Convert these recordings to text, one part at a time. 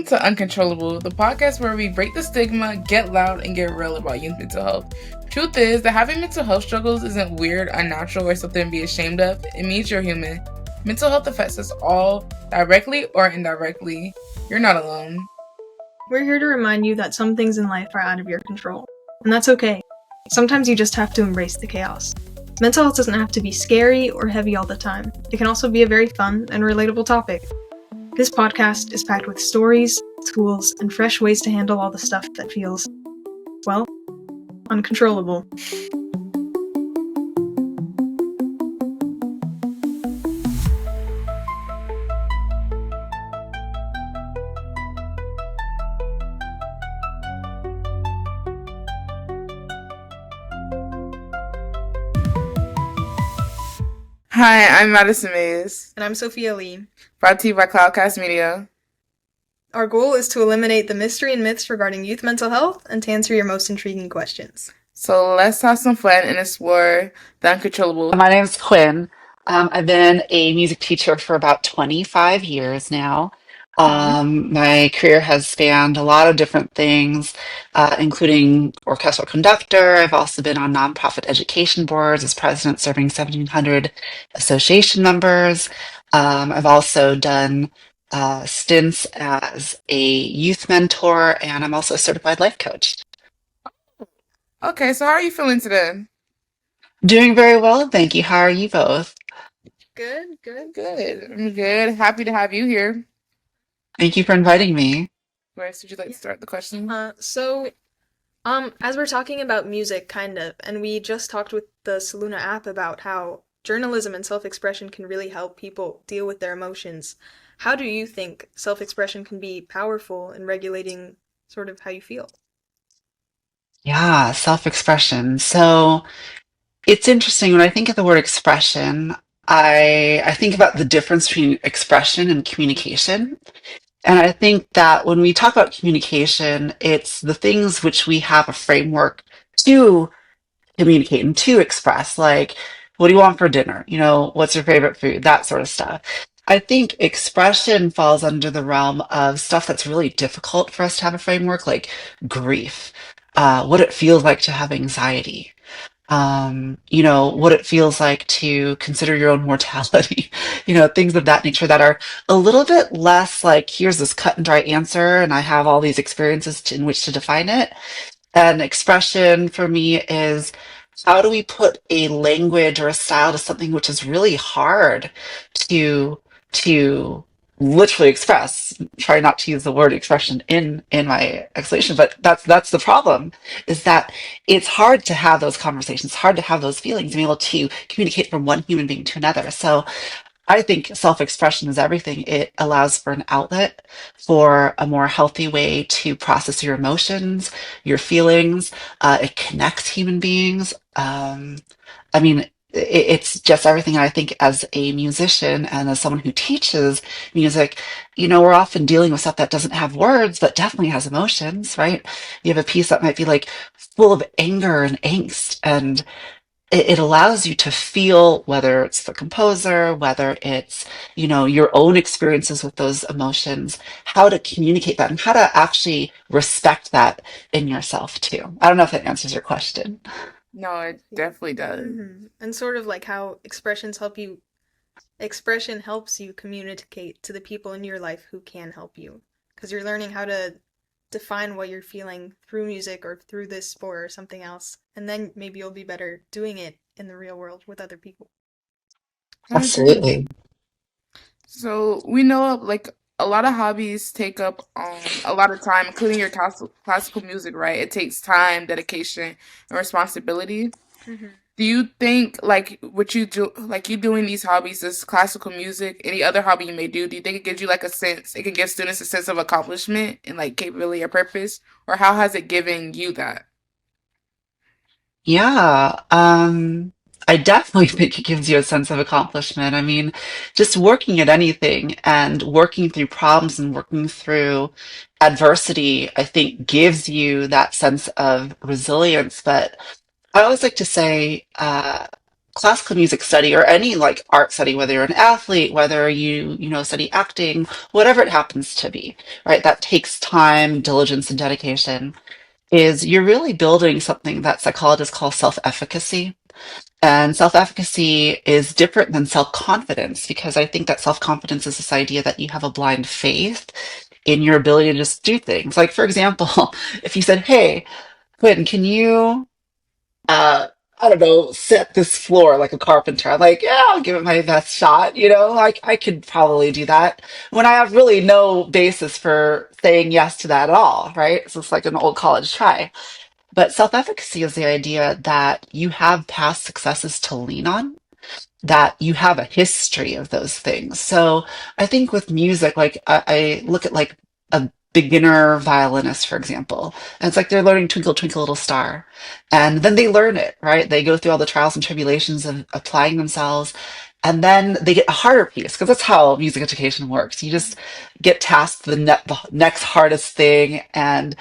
to Uncontrollable, the podcast where we break the stigma, get loud, and get real about youth mental health. Truth is that having mental health struggles isn't weird, unnatural, or something to be ashamed of. It means you're human. Mental health affects us all, directly or indirectly. You're not alone. We're here to remind you that some things in life are out of your control, and that's okay. Sometimes you just have to embrace the chaos. Mental health doesn't have to be scary or heavy all the time. It can also be a very fun and relatable topic. This podcast is packed with stories, tools, and fresh ways to handle all the stuff that feels, well, uncontrollable. Hi, I'm Madison Mays. And I'm Sophia Lee. Brought to you by Cloudcast Media. Our goal is to eliminate the mystery and myths regarding youth mental health and to answer your most intriguing questions. So let's have some fun and explore the uncontrollable. My name's Quinn. I've been a music teacher for about 25 years now. My career has spanned a lot of different things, including orchestral conductor. I've also been on nonprofit education boards as president, serving 1,700 association members. I've also done stints as a youth mentor, and I'm also a certified life coach. Okay, so how are you feeling today? Doing very well, thank you. How are you both? Good. Good. I'm good. Happy to have you here. Thank you for inviting me. Where would you like to start the question? As we're talking about music, kind of, and we just talked with the Saluna app about how journalism and self-expression can really help people deal with their emotions. How do you think self-expression can be powerful in regulating sort of how you feel? Yeah, self-expression. So it's interesting when I think of the word expression, I think about the difference between expression and communication. And I think that when we talk about communication, it's the things which we have a framework to communicate and to express, like, what do you want for dinner? What's your favorite food? That sort of stuff. I think expression falls under the realm of stuff that's really difficult for us to have a framework, like grief, what it feels like to have anxiety, what it feels like to consider your own mortality, things of that nature that are a little bit less like, here's this cut and dry answer, and I have all these experiences in which to define it. And expression for me is, how do we put a language or a style to something which is really hard to literally express? Try not to use the word expression in my explanation, but that's the problem, is that it's hard to have those conversations, hard to have those feelings, and be able to communicate from one human being to another. So I think self-expression is everything. It allows for an outlet, for a more healthy way to process your emotions, your feelings. It connects human beings. I mean, it's just everything. I think as a musician and as someone who teaches music, we're often dealing with stuff that doesn't have words, but definitely has emotions, right? You have a piece that might be like full of anger and angst, and it allows you to feel, whether it's the composer, whether it's, your own experiences with those emotions, how to communicate that and how to actually respect that in yourself too. I don't know if that answers your question. No, it definitely does. And sort of like how expression helps you communicate to the people in your life who can help you, because you're learning how to define what you're feeling through music or through this sport or something else, and then maybe you'll be better doing it in the real world with other people. Absolutely. So we know like a lot of hobbies take up a lot of time, including your classical music, right? It takes time, dedication, and responsibility. Do you think like what you do, like you doing these hobbies, this classical music, any other hobby you may do you think it gives you like it can give students a sense of accomplishment and like capability or purpose? Or how has it given you that? Yeah, I definitely think it gives you a sense of accomplishment. I mean, just working at anything and working through problems and working through adversity, I think gives you that sense of resilience. But I always like to say, classical music study or any like art study, whether you're an athlete, whether you study acting, whatever it happens to be, right? That takes time, diligence, and dedication. Is you're really building something that psychologists call self-efficacy. And self-efficacy is different than self-confidence because I think that self-confidence is this idea that you have a blind faith in your ability to just do things. Like, for example, if you said, "Hey, Quinn, can you uh I don't know, set this floor like a carpenter." I'm like, "Yeah, I'll give it my best shot." Like I could probably do that when I have really no basis for saying yes to that at all, right? So it's like an old college try. But self-efficacy is the idea that you have past successes to lean on, that you have a history of those things. So I think with music, like I look at like a beginner violinist, for example, and it's like they're learning Twinkle, Twinkle, Little Star. And then they learn it, right? They go through all the trials and tribulations of applying themselves. And then they get a harder piece because that's how music education works. You just get tasked the next hardest thing. And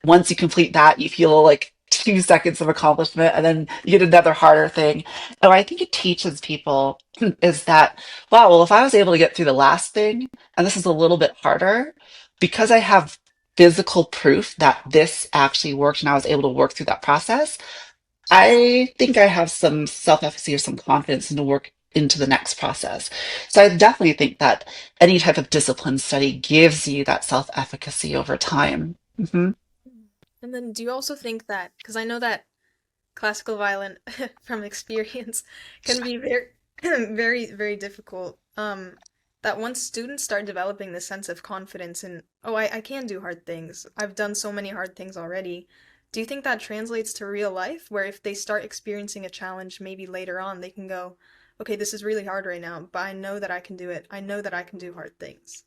once you complete that, you feel like 2 seconds of accomplishment. And then you get another harder thing. Oh, I think it teaches people is that, wow, well, if I was able to get through the last thing, and this is a little bit harder, because I have physical proof that this actually worked and I was able to work through that process, I think I have some self-efficacy or some confidence in to work into the next process. So I definitely think that any type of discipline study gives you that self-efficacy over time. And then do you also think that, because I know that classical violin from experience can be very very difficult, that once students start developing this sense of confidence in, oh, I can do hard things, I've done so many hard things already, do you think that translates to real life, where if they start experiencing a challenge maybe later on, they can go, okay, this is really hard right now, but I know that I can do it, I know that I can do hard things.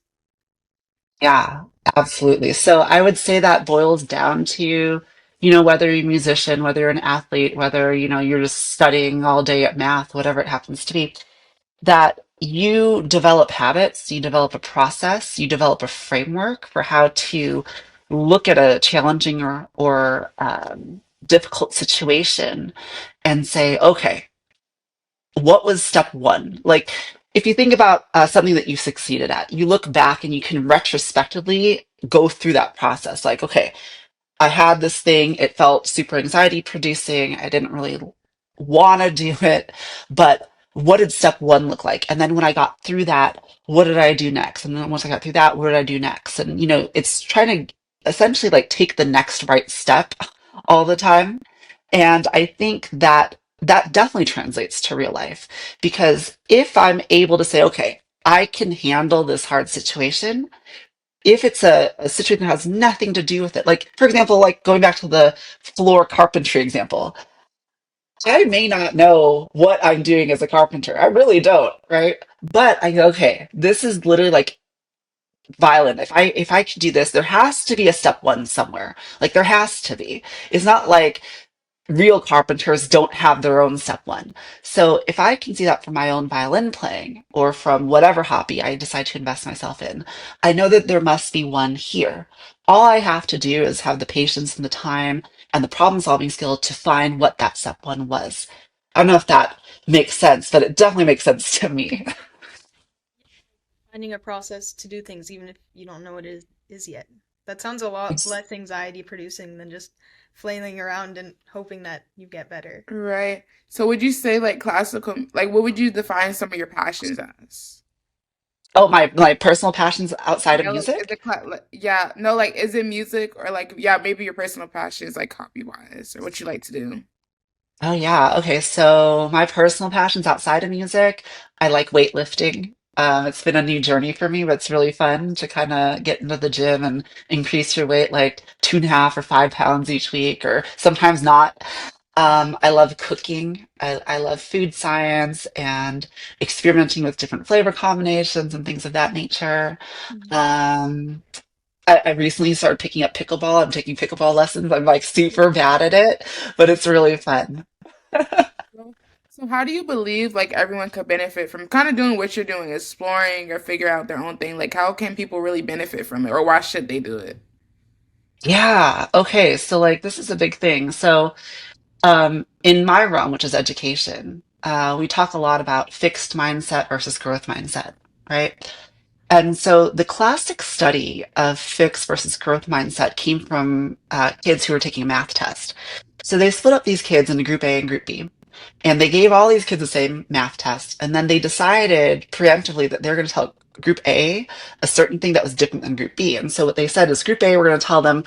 Yeah, absolutely. So I would say that boils down to, whether you're a musician, whether you're an athlete, whether, you're just studying all day at math, whatever it happens to be, that you develop habits, you develop a process, you develop a framework for how to look at a challenging or difficult situation and say, okay, what was step one? Like, if you think about something that you succeeded at, you look back and you can retrospectively go through that process. Like, okay, I had this thing, it felt super anxiety producing. I didn't really want to do it, but what did step one look like? And then when I got through that, what did I do next? And then once I got through that, what did I do next? And, it's trying to essentially like take the next right step all the time. And I think that that definitely translates to real life because if I'm able to say, okay, I can handle this hard situation, if it's a situation that has nothing to do with it, like for example, like going back to the floor carpentry example, I may not know what I'm doing as a carpenter. I really don't, right? But I go, okay, this is literally like violent. If I can do this, there has to be a step one somewhere. Like there has to be. It's not like real carpenters don't have their own step one. So if I can see that from my own violin playing or from whatever hobby I decide to invest myself in, I know that there must be one here. All I have to do is have the patience and the time and the problem solving skill to find what that step one was. I don't know if that makes sense, but it definitely makes sense to me. Finding a process to do things even if you don't know what it is yet. That sounds a lot less anxiety producing than just flailing around and hoping that you get better. Right. So would you say like classical, like what would you define some of your passions as? Oh, my personal passions outside of Yeah, like is music? it yeah, no, like is it music or like yeah, maybe your personal passions like hobby wise or what you like to do? Oh yeah. Okay. So my personal passions outside of music, I like weightlifting. It's been a new journey for me, but it's really fun to kind of get into the gym and increase your weight like 2.5 or 5 pounds each week, or sometimes not. I love cooking. I love food science and experimenting with different flavor combinations and things of that nature. Mhm. Um, I recently started picking up pickleball. I'm taking pickleball lessons. I'm like super bad at it, but it's really fun. So so how do you believe like everyone could benefit from kind of doing what you're doing, exploring or figure out their own thing? Like how can people really benefit from it or why should they do it? Yeah. Okay. So like this is a big thing. So in my realm, which is education, we talk a lot about fixed mindset versus growth mindset, right? And so the classic study of fixed versus growth mindset came from kids who were taking a math test. So they split up these kids into group A and group B. And they gave all these kids the same math test. And then they decided preemptively that they're going to tell group A a certain thing that was different than group B. And so what they said is group A, we're going to tell them,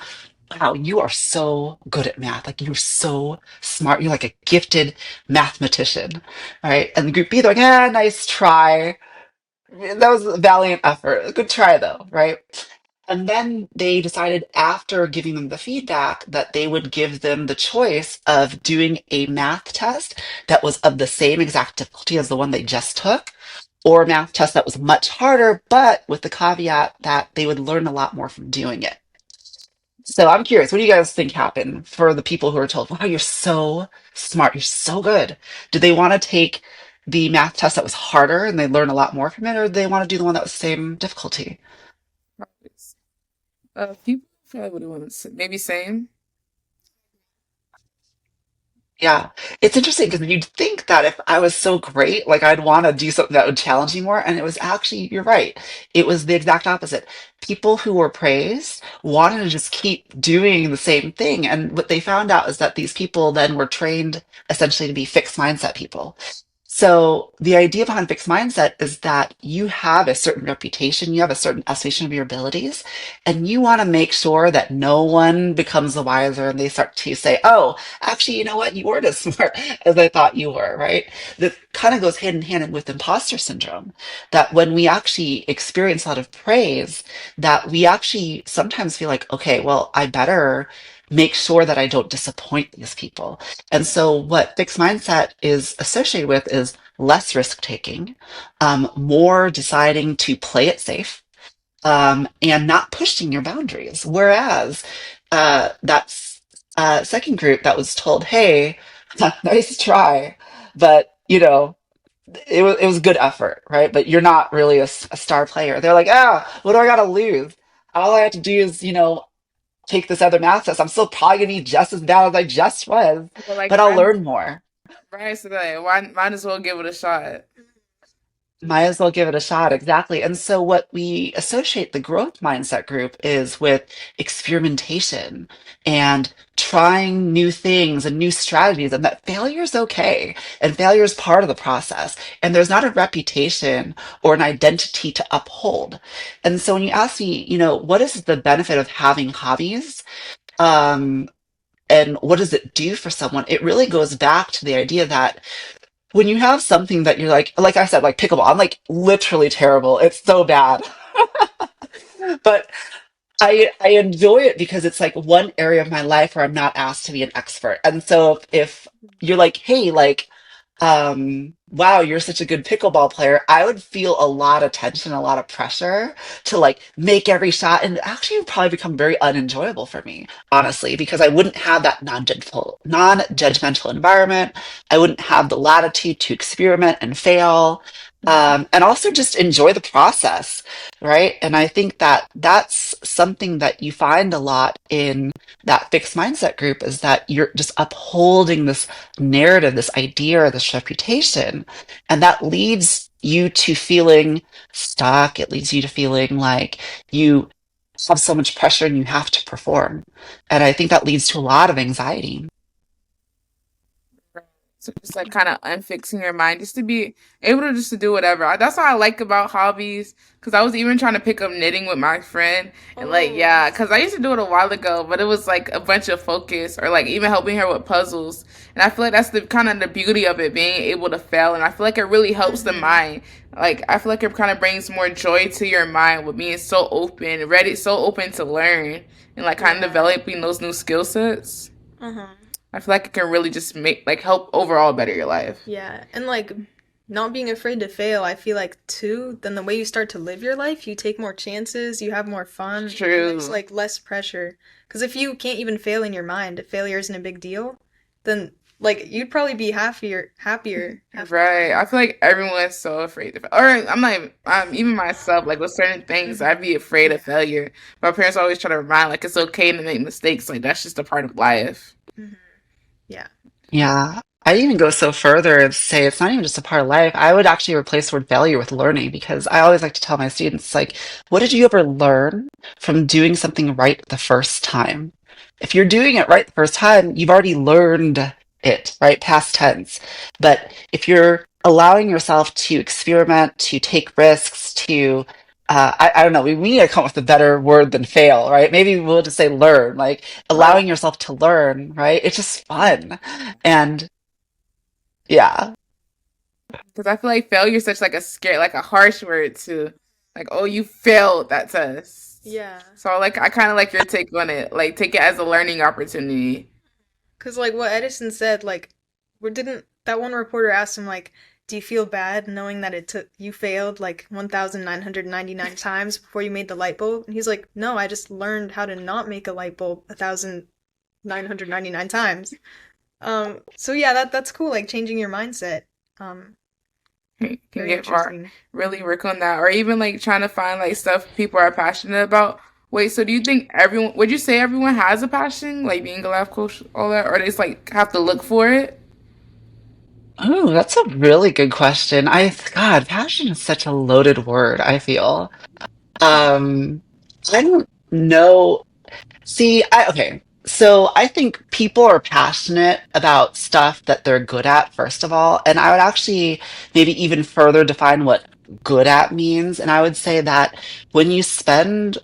wow, you are so good at math. Like you're so smart. You're like a gifted mathematician. Right. And the group B, they're like, ah, nice try. That was a valiant effort. Good try though, right? And then they decided after giving them the feedback that they would give them the choice of doing a math test that was of the same exact difficulty as the one they just took, or a math test that was much harder, but with the caveat that they would learn a lot more from doing it. So I'm curious, what do you guys think happened for the people who are told, wow, you're so smart, you're so good? Did they want to take the math test that was harder and they learn a lot more from it, or did they want to do the one that was same difficulty? Hobbies. People probably would want to maybe same. Yeah, it's interesting because you'd think that if I was so great, like I'd want to do something that would challenge me more. And it was actually, you're right. It was the exact opposite. People who were praised wanted to just keep doing the same thing. And what they found out is that these people then were trained essentially to be fixed mindset people. So the idea behind fixed mindset is that you have a certain reputation, you have a certain estimation of your abilities, and you want to make sure that no one becomes the wiser and they start to say, oh, actually, you know what? You weren't as smart as I thought you were, right? That kind of goes hand in hand with imposter syndrome. That when we actually experience a lot of praise, that we actually sometimes feel like, okay, well, I better make sure that I don't disappoint these people. And so, what fixed mindset is associated with is less risk taking, more deciding to play it safe, and not pushing your boundaries. Whereas that's second group that was told, "Hey, nice try, but it was good effort, right? But you're not really a star player." They're like, "Ah, what do I got to lose? All I have to do is, take this other math test. I'm still probably gonna be just as bad as I just was, But like, but I'll learn more." right, so like, why might as well give it a shot. Might as well give it a shot. Exactly. And so, what we associate the growth mindset group is with experimentation and trying new things and new strategies, and that failure is okay. And failure is part of the process. And there's not a reputation or an identity to uphold. And so, when you ask me, what is the benefit of having hobbies? Um, and what does it do for someone? It really goes back to the idea that when you have something that you're like I said, like pickleball, I'm like literally terrible. It's so bad. But I enjoy it because it's like one area of my life where I'm not asked to be an expert. And so if you're like, hey, like, wow, you're such a good pickleball player, I would feel a lot of tension, a lot of pressure to like make every shot. And actually it would probably become very unenjoyable for me, honestly, because I wouldn't have that non-judgmental environment. I wouldn't have the latitude to experiment and fail. And also just enjoy the process, right? And I think that that's something that you find a lot in that fixed mindset group is that you're just upholding this narrative, this idea, or this reputation. And that leads you to feeling stuck. It leads you to feeling like you have so much pressure and you have to perform. And I think that leads to a lot of anxiety. So just like kind of unfixing your mind, just to be able to just to do whatever. That's what I like about hobbies. Cause I was even trying to pick up knitting with my friend, and like Oh. yeah, cause I used to do it a while ago, but it was like a bunch of focus or like even helping her with puzzles. And I feel like that's the kind of the beauty of it, being able to fail. And I feel like it really helps the Mm-hmm. mind. Like I feel like it kind of brings more joy to your mind with being so open, ready, so open to learn, and like kind of Yeah. developing those new skill sets. Uh-huh. I feel like it can really just make like help overall better your life. Yeah. And like not being afraid to fail, I feel like too, then the way you start to live your life, you take more chances, you have more fun, and there's True. like less pressure. Because if you can't even fail in your mind, if failure isn't a big deal, then like you'd probably be happier half the Right. I time. feel like everyone's so afraid of, or I'm not even, even myself, like with certain things, I'd Mm-hmm. be afraid of Yeah. failure. My parents always try to remind, like, it's okay to make mistakes. Like, that's just a part of life. Mm-hmm. Yeah. Yeah. I'd even go so further and say it's not even just a part of life. I would actually replace the word failure with learning because I always like to tell my students, like, what did you ever learn from doing something right the first time? If you're doing it right the first time, you've already learned it, right? Past tense. But if you're allowing yourself to experiment, to take risks, to I don't know, we need to come up with a better word than fail, right? Maybe we'll just say learn, like Right. allowing yourself to learn, right? It's just fun. And yeah. Because I feel like failure is such like a scare, like a harsh word to, like, oh, you failed that test. Yeah. So like, I kind of like your take on it. Like, take it as a learning opportunity. Because, like, what Edison said, like, didn't that one reporter asked him, like, do you feel bad knowing that it took you failed like 1,999 times before you made the light bulb? And he's like, no, I just learned how to not make a light bulb 1,999 times. So yeah, that's cool, like changing your mindset. Um, Can Very get more, interesting. really work on that, or even like trying to find like stuff people are passionate about. Wait, so do you think everyone? Would you say everyone has a passion, like being a life coach, all that, or they just like have to look for it? Oh, that's a really good question. God, passion is such a loaded word, I feel. Um, I don't know. See, okay. So I think people are passionate about stuff that they're good at, first of all. And I would actually maybe even further define what good at means. And I would say that when you spend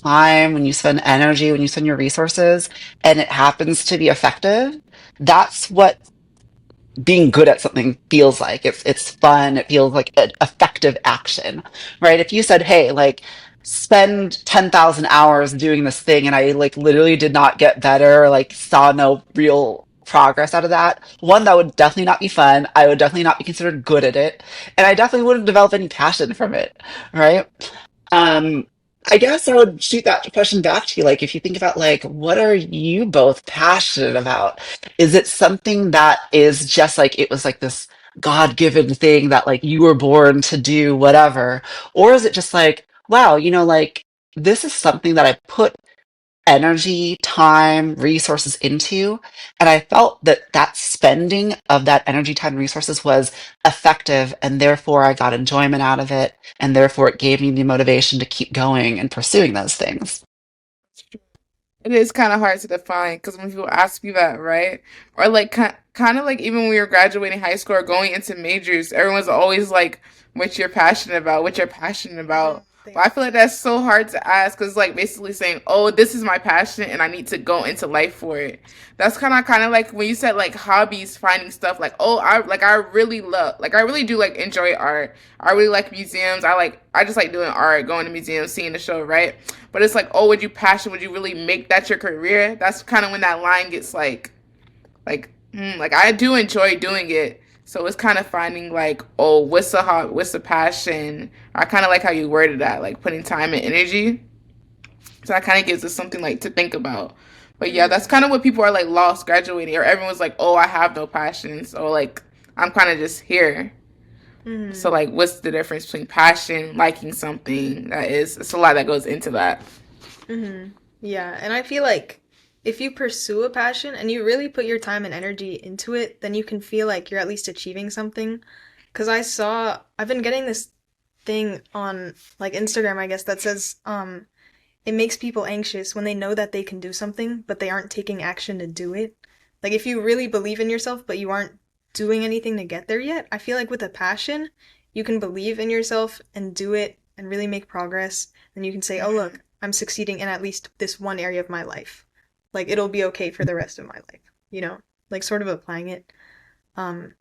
time, when you spend energy, when you spend your resources, and it happens to be effective, that's what being good at something feels like. It's fun. It feels like an effective action, right? If you said, "Hey, like spend 10,000 hours doing this thing," and I like literally did not get better, like saw no real progress out of that, one, that would definitely not be fun. I would definitely not be considered good at it, and I definitely wouldn't develop any passion from it, right? Um, I guess I would shoot that question back to you. Like, if you think about like, what are you both passionate about? Is it something that is just like it was like this God-given thing that like you were born to do, whatever? Or is it just like, wow, like this is something that I put energy, time, resources into. And I felt that that spending of that energy, time, resources was effective. And therefore, I got enjoyment out of it. And therefore, it gave me the motivation to keep going and pursuing those things. It is kind of hard to define because when people ask me that, right? Or like kind of like even when we were graduating high school or going into majors, everyone's always like, "What you're passionate about? What you're passionate about?" They But I are. feel like that's so hard to ask because like basically saying, "Oh, this is my passion and I need to go into life for it." That's kind of like when you said like hobbies, finding stuff like, "Oh, I really love like I really do like enjoy art. I really like museums. I just like doing art, going to museums, seeing the show, right?" But it's like, oh, would you really make that your career? That's kind of when that line gets like I do enjoy doing it. So it's kind of finding like, oh, what's the passion? I kind of like how you worded that, like putting time and energy. So that kind of gives us something like to think about. But yeah, that's Mm-hmm. kind of what people are like lost graduating, or everyone's like, oh, I have no passions, or like I'm kind of just here. So Mm-hmm. like, what's the difference between passion, liking something? That is, it's a lot that goes into that. Mm-hmm. Yeah, and I feel like if you pursue a passion and you really put your time and energy into it, then you can feel like you're at least achieving something. Because I've been getting this thing on like Instagram, I guess, that says it makes people anxious when they know that they can do something, but they aren't taking action to do it. Like if you really believe in yourself, but you aren't doing anything to get there yet, I feel like with a passion, you can believe in yourself and do it and really make progress. And you can say, oh, look, I'm succeeding in at least this one area of my life. Like it'll be okay for the rest of my life, you know? Like sort of applying it. Um,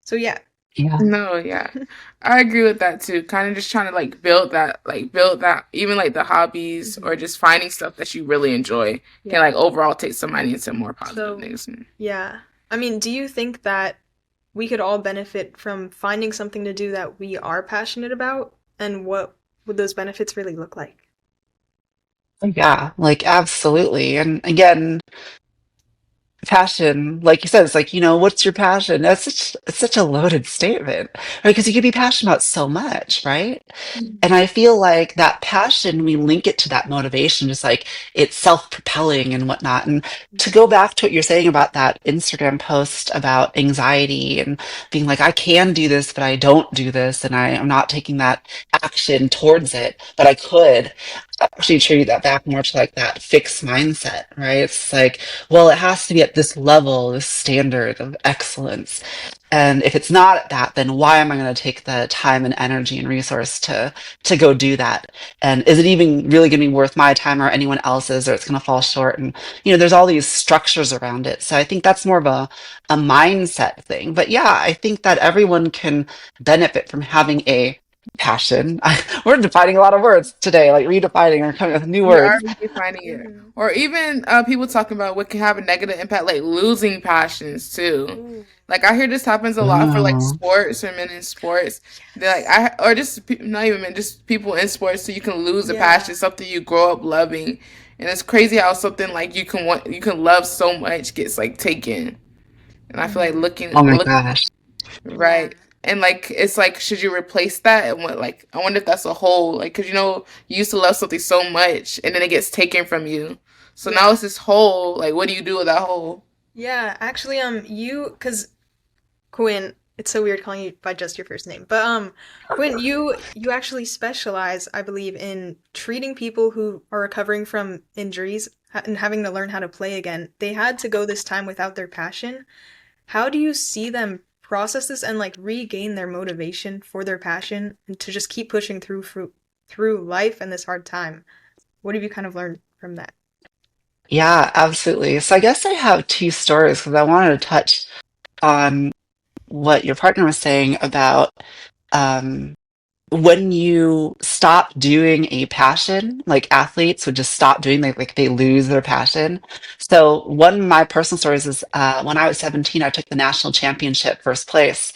so yeah. Yeah. No, yeah. I agree with that too. Kind of just trying to build that, even like the hobbies or Hmm. just finding stuff that you really enjoy can Yeah. like overall take somebody into more positive So, things. yeah. I mean, do you think that we could all benefit from finding something to do that we are passionate about? And what would those benefits really look like? Yeah, like absolutely. And again, passion, like you said, it's like, what's your passion? It's such a loaded statement, right? Because you could be passionate about so much, right? And I feel like that passion, we link it to that motivation, just like it's self-propelling and whatnot. And to go back to what you're saying about that Instagram post about anxiety and being like, I can do this, but I don't do this, and I am not taking that action towards it, but I could. I actually attribute that back more to like that fixed mindset, right? It's like, well, it has to be at this level, this standard of excellence. And if it's not at that, then why am I going to take the time and energy and resource to go do that? And is it even really going to be worth my time or anyone else's, or it's going to fall short? And there's all these structures around it. So I think that's more of a mindset thing. But yeah, I think that everyone can benefit from having a passion. We're defining a lot of words today, like redefining or coming up with new We are words. redefining it. Mm-hmm. Or even people talking about what can have a negative impact, like losing passions too. Ooh. Like I hear this happens a lot for like Oh, sports or men in sports. They're like or just not even men, just people in sports. So you can lose a Yeah. passion, something you grow up loving, and it's crazy how something like you can love so much gets like taken. And I feel like Mm-hmm. oh my look gosh. Yeah. right. And like it's like should you replace that and what like I wonder if that's a whole like because you used to love something so much and then it gets taken from you. So now Yeah. it's this whole like what do you do with that whole? Yeah. Actually, because Quinn, it's so weird calling you by just your first name, but Quinn, you actually specialize, I believe, in treating people who are recovering from injuries and having to learn how to play again. They had to go this time without their passion. How do you see them process this and like regain their motivation for their passion and to just keep pushing through life and this hard time? What have you kind of learned from that? Yeah, absolutely. So I guess I have two stories because I wanted to touch on what your partner was saying about um, when you stop doing a passion, like athletes would just stop doing, they lose their passion. So one of my personal stories is when I was 17, I took the national championship first place.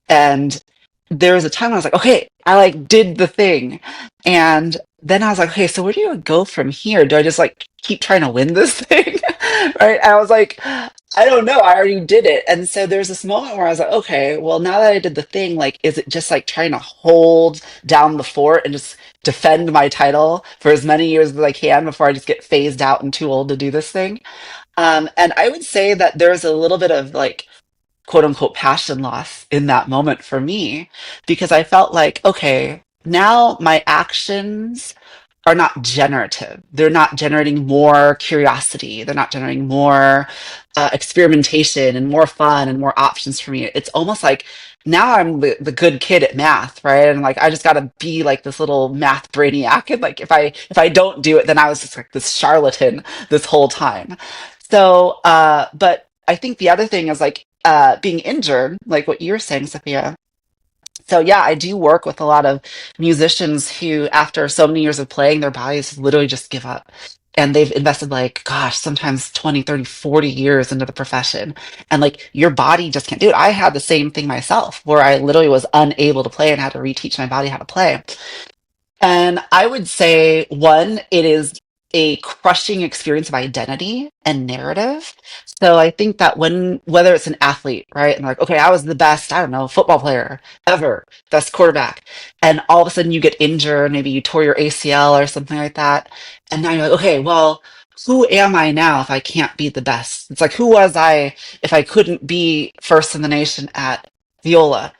And there was a time when I was like, okay, I like did the thing. And then I was like, okay, so where do you go from here? Do I just like keep trying to win this thing? Right. And I was like, I don't know. I already did it. And so there's this moment where I was like, okay, well, now that I did the thing, like, is it just like trying to hold down the fort and just defend my title for as many years as I can before I just get phased out and too old to do this thing? And I would say that there's a little bit of like, quote unquote passion loss in that moment for me because I felt like, okay, now my actions are not generative. They're not generating more curiosity. They're not generating more experimentation and more fun and more options for me. It's almost like now I'm the good kid at math, right? And like I just got to be like this little math brainiac. And like if I don't do it, then I was just like this charlatan this whole time. So, but I think the other thing is like being injured, like what you were saying, Sophia. So yeah, I do work with a lot of musicians who, after so many years of playing, their bodies literally just give up. And they've invested like, gosh, sometimes 20, 30, 40 years into the profession. And like your body just can't do it. I had the same thing myself where I literally was unable to play and had to reteach my body how to play. And I would say, one, it is a crushing experience of identity and narrative. So I think that whether it's an athlete, right, and like, okay, I was the best, I don't know, football player ever, best quarterback, and all of a sudden you get injured, maybe you tore your ACL or something like that, and now you're like, okay, well, who am I now if I can't be the best? It's like, who was I if I couldn't be first in the nation at viola?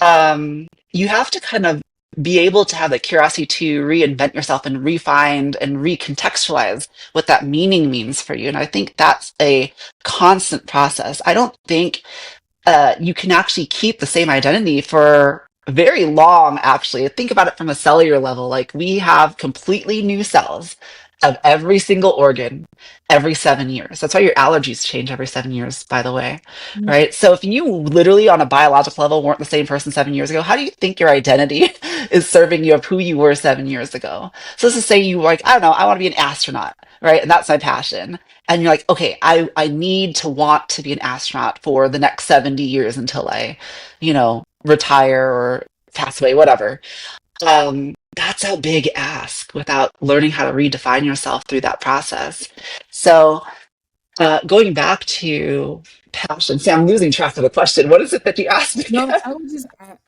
You have to kind of be able to have the curiosity to reinvent yourself and refine and recontextualize what that meaning means for you. And I think that's a constant process. I don't think you can actually keep the same identity for very long, actually. Think about it from a cellular level. Like we have completely new cells of every single organ every 7 years. That's why your allergies change every 7 years, by the way. Right? So if you literally on a biological level weren't the same person 7 years ago, how do you think your identity is serving you of who you were 7 years ago? So let's just say you like, I don't know, I want to be an astronaut, right? And that's my passion. And you're like, okay, I need to want to be an astronaut for the next 70 years until I, retire or pass away, whatever. That's a big ask without learning how to redefine yourself through that process. So Going back to passion, see, I'm losing track of the question. What is it that you asked me No, again? I was just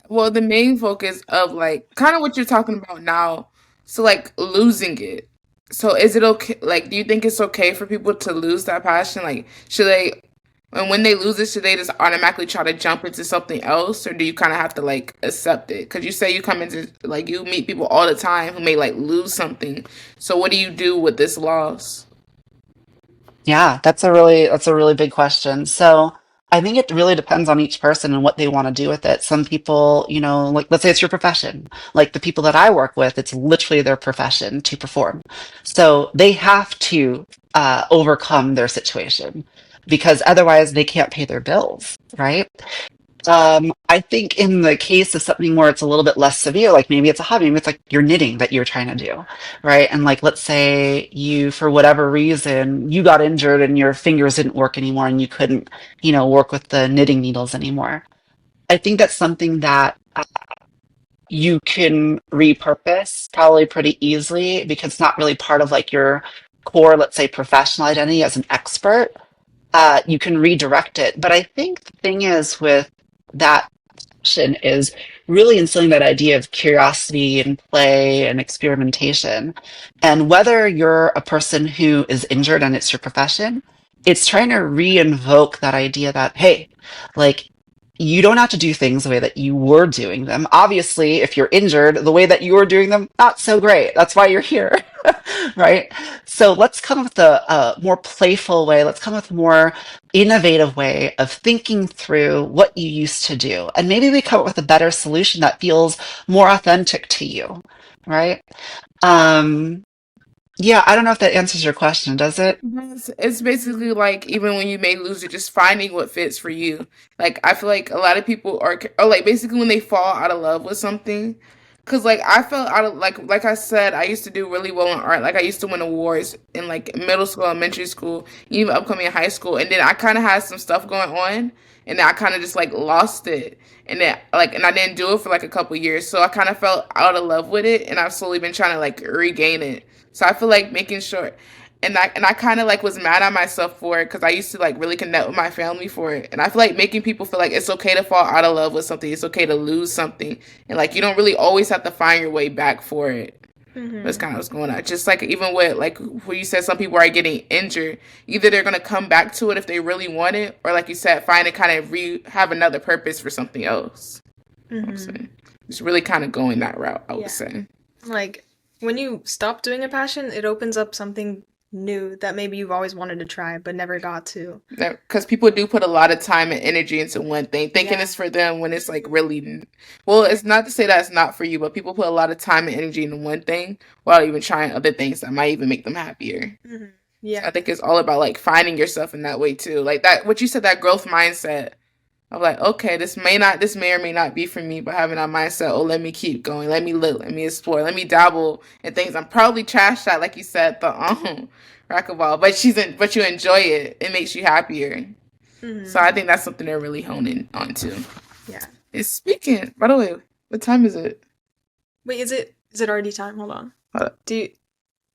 well, the main focus of like kind of what you're talking about now. So like losing it. So is it okay? Like, do you think it's okay for people to lose that passion? Like, should they, and when they lose it, should they just automatically try to jump into something else, or do you kind of have to like accept it? Because you say you come into like you meet people all the time who may like lose something. So what do you do with this loss? Yeah, that's a really big question. So I think it really depends on each person and what they want to do with it. Some people, you know, like let's say it's your profession. Like the people that I work with, it's literally their profession to perform. So they have to overcome their situation because otherwise they can't pay their bills, right? I think in the case of something where it's a little bit less severe, like maybe it's a hobby, maybe it's like your knitting that you're trying to do, right? And like, let's say you, for whatever reason, you got injured and your fingers didn't work anymore and you couldn't, you know, work with the knitting needles anymore. I think that's something that you can repurpose probably pretty easily because it's not really part of like your core, let's say, professional identity as an expert. You can redirect it. But I think the thing is with that is really instilling that idea of curiosity and play and experimentation. And whether you're a person who is injured and it's your profession, it's trying to re-invoke that idea that, hey, like, you don't have to do things the way that you were doing them. Obviously, if you're injured, the way that you were doing them, not so great. That's why you're here, right? So let's come up with a more playful way. Let's come up with a more innovative way of thinking through what you used to do. And maybe we come up with a better solution that feels more authentic to you, right? Um, yeah, I don't know if that answers your question, does it? It's basically like even when you may lose it, just finding what fits for you. Like I feel like a lot of people are, or like basically when they fall out of love with something, cause like I felt out of like I said, I used to do really well in art. Like I used to win awards in like middle school, elementary school, even upcoming in high school, and then I kind of had some stuff going on, and then I kind of just like lost it, and then like and I didn't do it for like a couple years, so I kind of felt out of love with it, and I've slowly been trying to like regain it. So I feel like making sure, and I kind of like was mad at myself for it because I used to like really connect with my family for it, and I feel like making people feel like it's okay to fall out of love with something, it's okay to lose something, and like you don't really always have to find your way back for it. That's Mm-hmm. kind of what's going on. Just like even with like where you said some people are getting injured, either they're gonna come back to it if they really want it, or like you said, find it kind of have another purpose for something else. I would Mm-hmm. say it's really kind of going that route. I would Yeah. say. Like when you stop doing a passion, it opens up something new that maybe you've always wanted to try but never got to. Because people do put a lot of time and energy into one thing, thinking Yeah. it's for them when it's like really, well, it's not to say that it's not for you, but people put a lot of time and energy into one thing while even trying other things that might even make them happier. Mm-hmm. So Yeah. I think it's all about like finding yourself in that way too. Like that, what you said, that growth mindset of like, okay, this may or may not be for me, but having that mindset, oh, let me keep going, let me look, let me explore, let me dabble in things I'm probably trash at, like you said, the racquetball, but you enjoy it, it makes you happier. So Mm-hmm. I think that's something they're really honing onto. Yeah. It's speaking. By the way, what time is it? Wait, is it already time? Hold on. Uh, Do you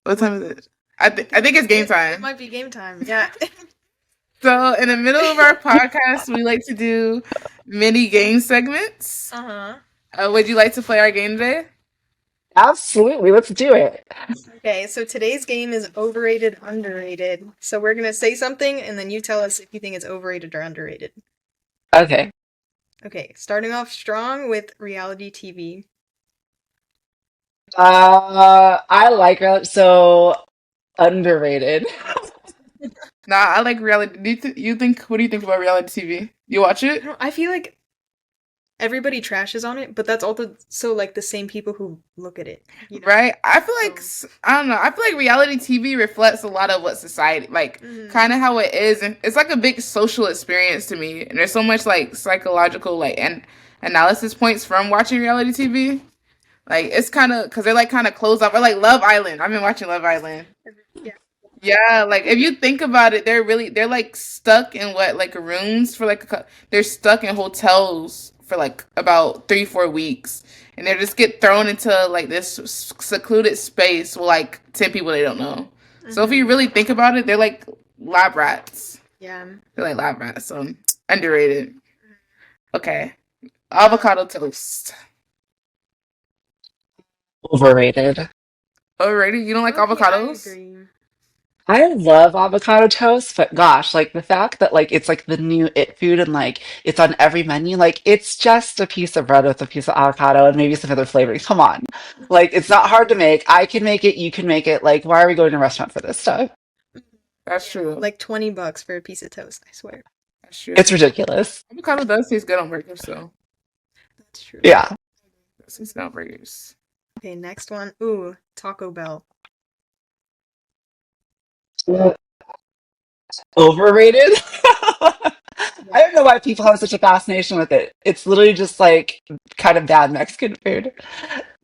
What time is it? I think it's game it time. might be game time. Yeah. So in the middle of our podcast, we like to do mini game segments. Uh-huh. Would you like to play our game today? Absolutely. Let's do it. Okay, so today's game is overrated, underrated. So we're gonna say something and then you tell us if you think it's overrated or underrated. Okay. Okay, starting off strong with reality TV. I like it. So underrated. Nah, I like reality. You think? What do you think about reality TV? You watch it? I feel like everybody trashes on it, but that's also like the same people who look at it, you know? Right? I feel like So, I don't know. I feel like reality TV reflects a lot of what society, like, mhm. kind of how it is, and it's like a big social experience to me. And there's so much like psychological, like, and analysis points from watching reality TV. Like, it's kind of because they're like kind of closed off, or like Love Island. I've been watching Love Island. Yeah. Yeah, like if you think about it, they're like stuck in what like rooms for like they're stuck in hotels for like about 3 4 weeks, and they just get thrown into like this secluded space with like 10 people they don't know. So if you Mhm. really think about it, they're like lab rats. Yeah. They're like lab rats, so underrated. Okay. Avocado toast. Overrated. Overrated? You don't like Okay, I avocados? agree. I love avocado toast, but gosh, like the fact that like it's like the new it food and like it's on every menu, like it's just a piece of bread with a piece of avocado and maybe some other flavoring. Come on. Like it's not hard to make. I can make it, you can make it. Like why are we going to a restaurant for this stuff? That's Yeah, true. like $20 for a piece of toast, I swear. That's true. It's ridiculous. Avocado does taste good on burgers, though. That's true. Yeah. It tastes good on burgers. Okay, next one. Ooh, Taco Bell. Overrated? I Yeah. don't know why people have such a fascination with it. It's literally just like kind of bad Mexican food.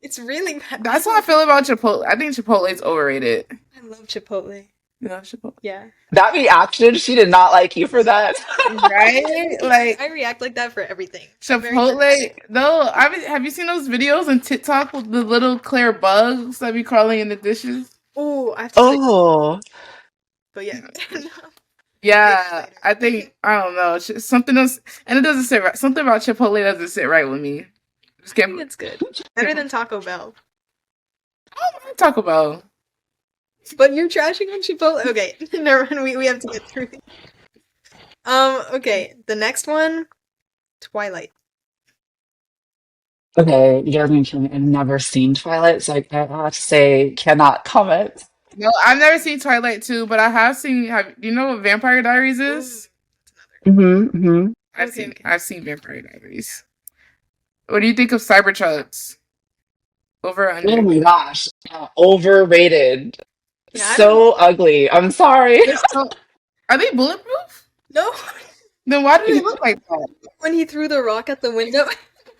It's really bad. That's how I feel about Chipotle. I think Chipotle's overrated. I love Chipotle. You know, Chipotle. Yeah. That reaction, she did not like you for that. Right? Like, I react like that for everything. I'm very Chipotle. No, have you seen those videos on TikTok with the little clear bugs that be crawling in the dishes? Oh, I have to say, Oh, but yeah. Yeah, Later. I think I don't know. Something else, and it doesn't sit right. Something about Chipotle doesn't sit right with me. Just I think can't. it's good. Better than Taco Bell. I don't want to talk about. But you're trashing on Chipotle. Okay, never mind. We have to get through. Okay. The next one, Twilight. okay. You guys need to kill me. I've never seen Twilight, so I have to say cannot comment. No, I've never seen Twilight 2, but I have seen. Do you know what Vampire Diaries is? Mm-hmm. Okay. I've seen Vampire Diaries. What do you think of Cybertrucks? Over or Oh under? my gosh. Overrated. Yeah, I don't So ugly. I'm sorry. They're so- Are they bulletproof? know. Then why do they look like that? When he threw the rock at the window,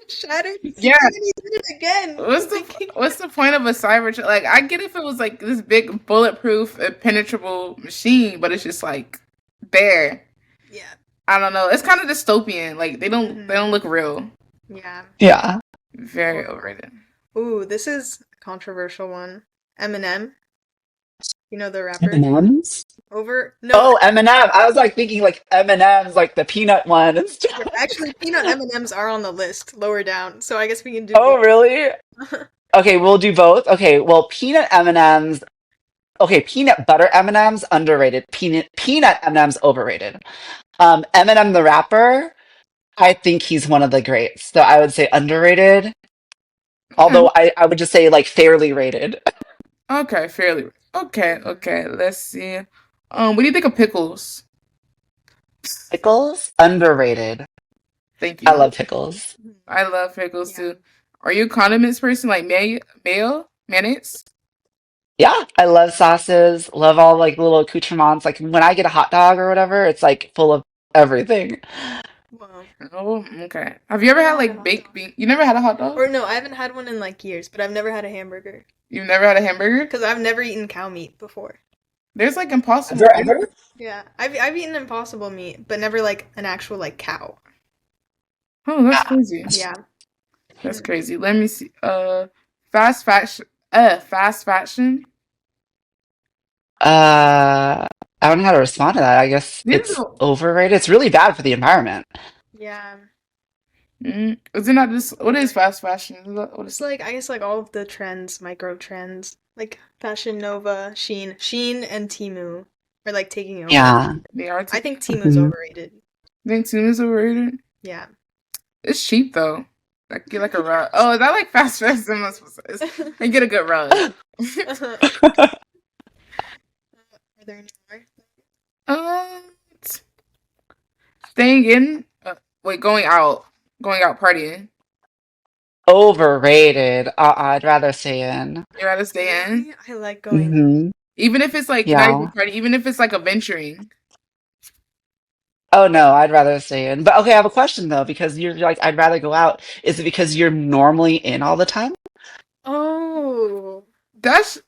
shattered. Yeah. And then he did it again. What's the point of a Cybertruck? Like, I get if it was like this big bulletproof, impenetrable machine, but it's just like there. Yeah. I don't know. It's kind of dystopian. Like they don't look real. Yeah. Yeah. Very overrated. Ooh, this is a controversial one. Eminem. You know the rapper? M&M's? Over. No, Oh, M&M. I was like thinking like M&M's, like the peanut one and stuff. actually, peanut M&Ms are on the list, lower down. So I guess we can do Oh, really? Okay, we'll do both. Okay, well, peanut M&Ms. Okay, peanut butter M&Ms underrated. Peanut M&Ms overrated. Eminem the rapper, I think he's one of the greats. So I would say underrated. Okay. Although I would just say like fairly rated. Okay, fairly. Okay. Let's see. What do you think of pickles? Pickles, underrated. Thank I you. love pickles. I love pickles Yeah. too. Are you a condiments person like mayo, mayonnaise? Yeah, I love sauces. Love all like little accoutrements. Like when I get a hot dog or whatever, it's like full of everything. Wow. Oh, okay. Have you ever had Never had a like hot baked dog. bean? You never had a hot dog? Or no, I haven't had one in like years, but I've never had a hamburger. You've never had a hamburger? Because I've never eaten cow meat before. There's like Impossible. Ever, ever? Yeah, I've eaten impossible meat, but never like an actual like cow. Oh, that's crazy. Yeah. That's crazy. Let me see. Fast fashion. Fast fashion. I don't know how to respond to that. I guess These it's are- overrated. It's really bad for the environment. Yeah. Is it not just what is fast fashion? What It's is like I guess like all of the trends, micro trends, like Fashion Nova, Shein, and Temu are like taking over. Yeah. they are? I think Temu's Mhm. overrated. Think tuna is overrated. Yeah. It's cheap though. Like get like a rug. Oh, is that like fast fashion? And get a good rug. Are there any more? Um, staying in. Wait, going out partying. Overrated. I'd rather stay in. You rather stay in, Really? I like going. Hmm. even if it's like not even Yeah. party, even if it's like a venturing. Oh no, I'd rather stay in. But okay, I have a question though, because you're like, I'd rather go out. Is it because you're normally in all the time? Oh. That's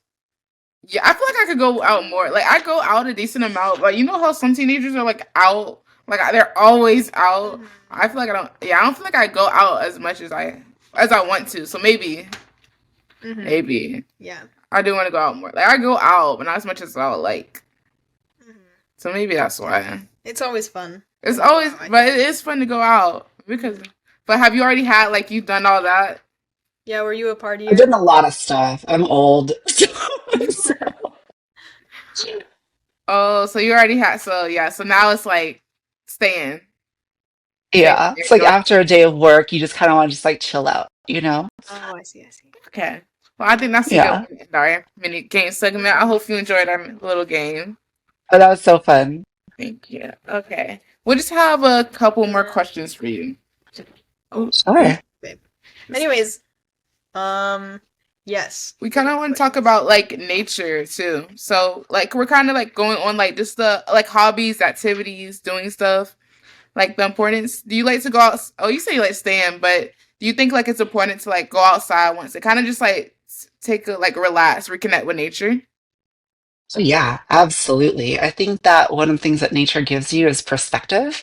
yeah. I feel like I could go out more. Like I go out a decent amount. Like you know how some teenagers are like out, like they're always out. Mhm. I feel like I don't. Yeah, I don't feel like I go out as much as I want to. So Mhm. maybe Yeah. I do want to go out more. Like I go out, but not as much as I would like Mhm. So maybe that's why. It's always fun It's when we go always, out, I but think. it is fun to go out because. Mhm. But have you already had like you've done all that? Yeah, were you a I've partier? done a lot of stuff. I'm old. So, Oh, so you already had. So yeah. So now it's like staying, staying, yeah. It's like enjoying. after a day of work, you just kind of want to just like chill out, you know? Oh, I see, I see. Okay. Well, I think that's a good Yeah. one to end our mini game segment. I hope you enjoyed our little game. But that was so fun. Thank you. Okay. We'll just have a couple more questions for you. Oh, Sure. babe. Anyways, um, yes. We kind of want to talk about like nature too. So like we're kind of like going on like just the like hobbies, activities, doing stuff. Like the importance. Do you like to go out? Oh, you say you like to stay in, but do you think like it's important to like go outside once? It kind of just like take a like relax, reconnect with nature. So yeah, absolutely. I think that one of the things that nature gives you is perspective,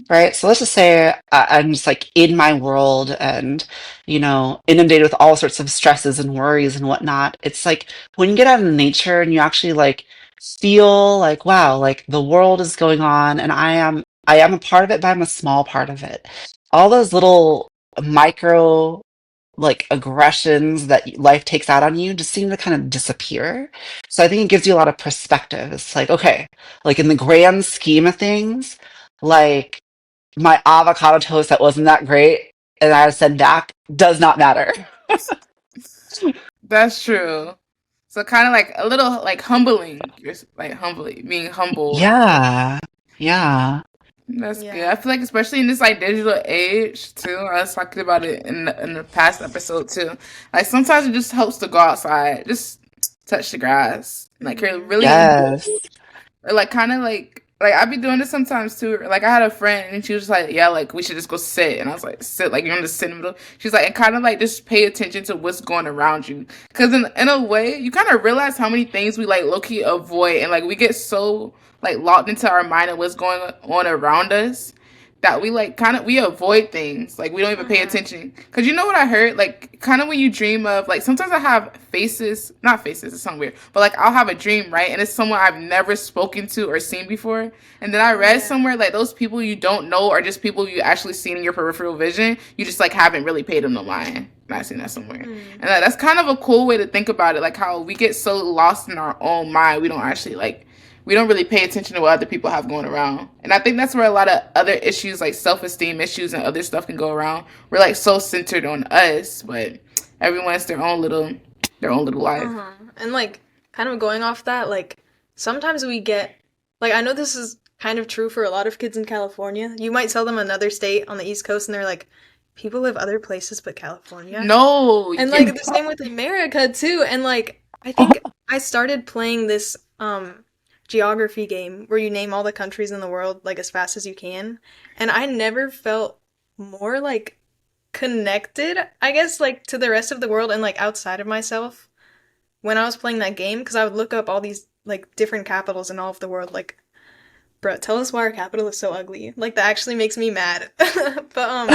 right? So let's just say I'm just like in my world and, inundated with all sorts of stresses and worries and whatnot. It's like when you get out in nature and you actually like feel like, wow, like the world is going on and I am a part of it, but I'm a small part of it. All those little micro like aggressions that life takes out on you just seem to kind of disappear. So I think it gives you a lot of perspective. It's like, okay, like in the grand scheme of things, like my avocado toast that wasn't that great and I had to send back does not matter. That's true. So kind of like a little like humbling, just like humbly being humbled. Yeah. Yeah. That's good. Yeah. I feel like especially in this like digital age too. I was talking about it in the past episode too. Like sometimes it just helps to go outside, just touch the grass, like you're Mm-hmm. really in the Yes. mood. Or like kind of like I be doing this sometimes too. Like I had a friend and she was just like, yeah, like we should just go sit. And I was like, sit, like you're in the sit in the middle. She's like, and kind of like just pay attention to what's going around you. Cause in a way, you kind of realize how many things we like low key avoid, and like we get so like locked into our mind and what's going on around us that we like kind of we avoid things like we don't even pay Mm-hmm. attention because you know what I heard like kind of when you dream of like sometimes I have faces not faces it sounds weird but like I'll have a dream right and it's someone I've never spoken to or seen before and then I read Yeah. somewhere like those people you don't know are just people you actually seen in your peripheral vision you just like haven't really paid them no mind. I've seen that somewhere Mm. and that's kind of a cool way to think about it like how we get so lost in our own mind we don't actually like we don't really pay attention to what other people have going around. And I think that's where a lot of other issues like self-esteem issues and other stuff can go around. We're like so centered on us, but everyone's their own little life. Uh-huh. And like kind of going off that, like sometimes we get like I know this is kind of true for a lot of kids in California. You might tell them another state on the East Coast and they're like, people live other places but California. No, And yeah, like the same with America too. And like I think I started playing this geography game where you name all the countries in the world like as fast as you can. And I never felt more like connected, I guess, like to the rest of the world and like outside of myself when I was playing that game because I would look up all these like different capitals in all of the world. Like, bro, tell us why our capital is so ugly. Like that actually makes me mad. But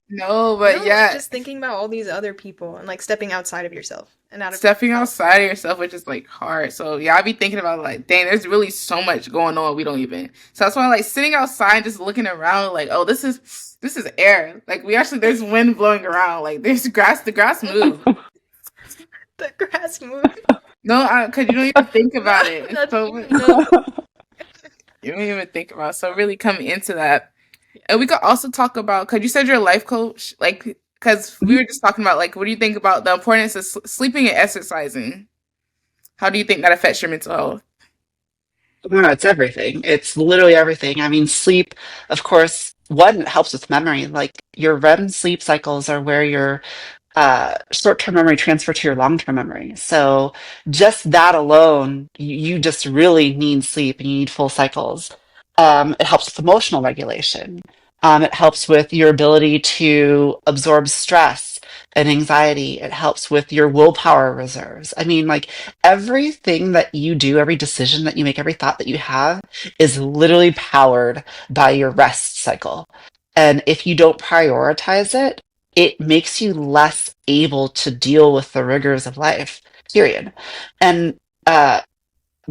no, but no, like yeah, just thinking about all these other people and like stepping outside of yourself and out of stepping outside California. of yourself, which is like hard. So yeah, I be thinking about like, dang, there's really so much going on we don't even. So that's why like sitting outside, just looking around, like, oh, this is air. Like we actually there's wind blowing around. Like there's grass. The grass move. The grass moves. No, because you don't even think about it. It's That's so true. No. you don't even think about it. So really coming into that, Yeah. and we could also talk about because you said you're a life coach, like because we were just talking about like what do you think about the importance of sleeping and exercising? How do you think that affects your mental health? No, it's everything. It's literally everything. I mean, sleep, of course, one, it helps with memory. Like your REM sleep cycles are where your short-term memory transfer to your long-term memory. So just that alone, you just really need sleep and you need full cycles. It helps with emotional regulation. It helps with your ability to absorb stress and anxiety. It helps with your willpower reserves. I mean, like everything that you do, every decision that you make, every thought that you have is literally powered by your rest cycle. And if you don't prioritize it, it makes you less able to deal with the rigors of life, period. And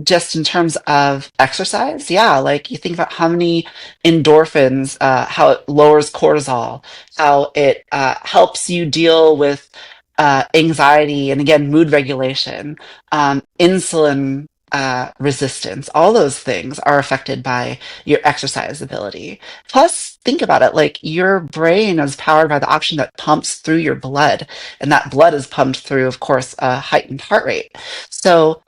just in terms of exercise, yeah, like you think about how many endorphins, how it lowers cortisol, how it helps you deal with anxiety and again, mood regulation, insulin resistance, all those things are affected by your exercise ability. Plus, think about it, like your brain is powered by the oxygen that pumps through your blood, and that blood is pumped through, of course, a heightened heart rate. So,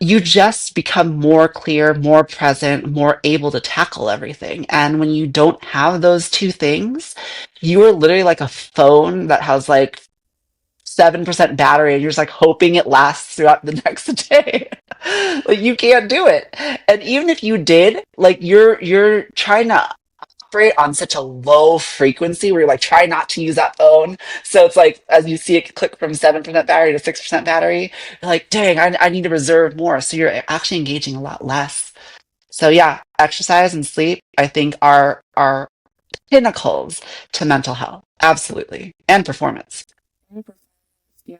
you just become more clear, more present, more able to tackle everything. And when you don't have those two things, you are literally like a phone that has like 7% battery and you're just like hoping it lasts throughout the next day. Like you can't do it. And even if you did, like you're trying to operate on such a low frequency where you're like try not to use that phone. So it's like as you see it click from 7% battery to 6% battery, you're like, dang, I need to reserve more. So you're actually engaging a lot less. So yeah, exercise and sleep, I think are pinnacles to mental health. Absolutely. And performance. Yeah.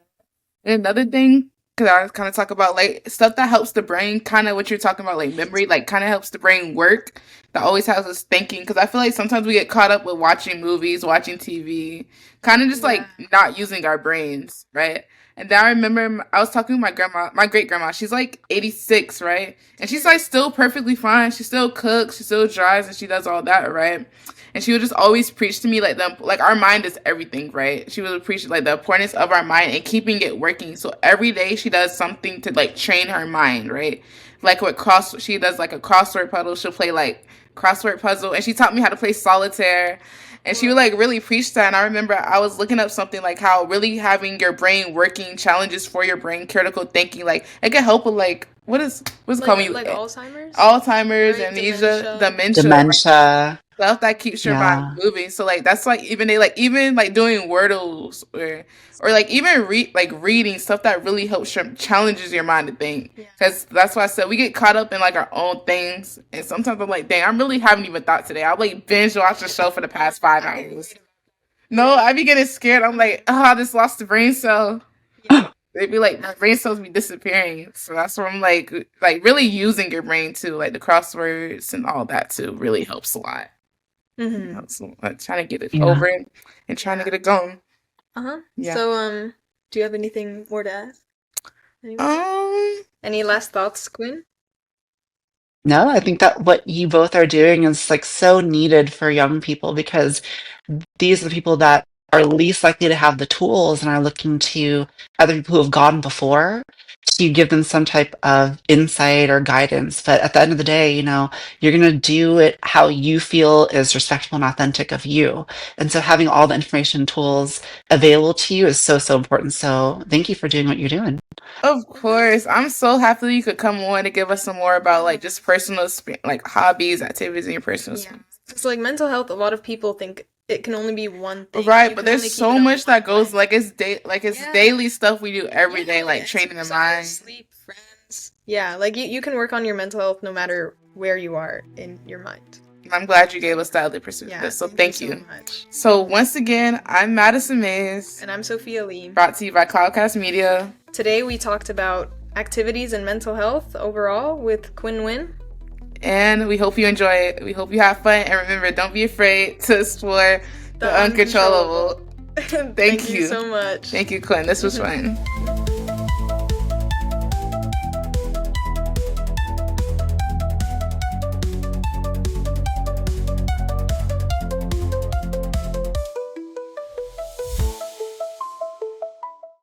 And another thing, because I was kind of talk about like stuff that helps the brain, kind of what you're talking about, like memory, like kind of helps the brain work. That always has us thinking. Because I feel like sometimes we get caught up with watching movies, watching TV, kind of just like not using our brains, right? And then I remember I was talking with my grandma, my great grandma. She's like 86, right? And she's like still perfectly fine. She still cooks, she still drives, and she does all that, right? And she would just always preach to me like our mind is everything, right? She would preach like the importance of our mind and keeping it working. So every day she does something to like train her mind, right? Like with she does like a crossword puzzle. She'll play like crossword puzzle, and she taught me how to play solitaire. And she would like really preach that. And I remember I was looking up something like how really having your brain working challenges for your brain, critical thinking, like it can help with like what's it called like Alzheimer's, Alzheimer's, right? amnesia, dementia, right? Dementia. Stuff that keeps your mind Yeah. moving. So like that's like even like doing wordles or like even reading stuff that really helps challenges your mind to think. Because that's why I said we get caught up in like our own things, and sometimes I'm like, dang, I really haven't even thought today. I like binge watched the show for the past 5 hours. No, I be getting scared. I'm like, oh, I just lost the brain cell. They be like my brain cells be disappearing. So that's where I'm like really using your brain too, like the crosswords and all that too, really helps a lot. Mm-hmm. So I'm trying to get it Yeah. over it and trying to get it going. Yeah. So do you have anything more to ask? Any last thoughts, Quinn? No, I think that what you both are doing is like so needed for young people because these are the people that are least likely to have the tools and are looking to other people who have gone before to give them some type of insight or guidance. But at the end of the day, you're going to do it how you feel is respectful and authentic of you. And so having all the information and tools available to you is so, so important. So thank you for doing what you're doing. Of course. I'm so happy you could come on to give us some more about like just personal like hobbies, activities in your personal space. So like mental health, a lot of people think it can only be one thing. Right, but there's so much that goes like it's daily stuff we do every day, like training the mind. Sleep, friends. Yeah, like you can work on your mental health no matter where you are in your mind. I'm glad you gave us that other perspective. So thank you. So much. So once again, I'm Madison Mays. And I'm Sophia Lee. Brought to you by Cloudcast Media. Today we talked about activities and mental health overall with Quinn Wynn. And we hope you enjoy it. We hope you have fun. And remember, don't be afraid to explore the uncontrollable. Thank you so much. Thank you, Quinn. This was fun.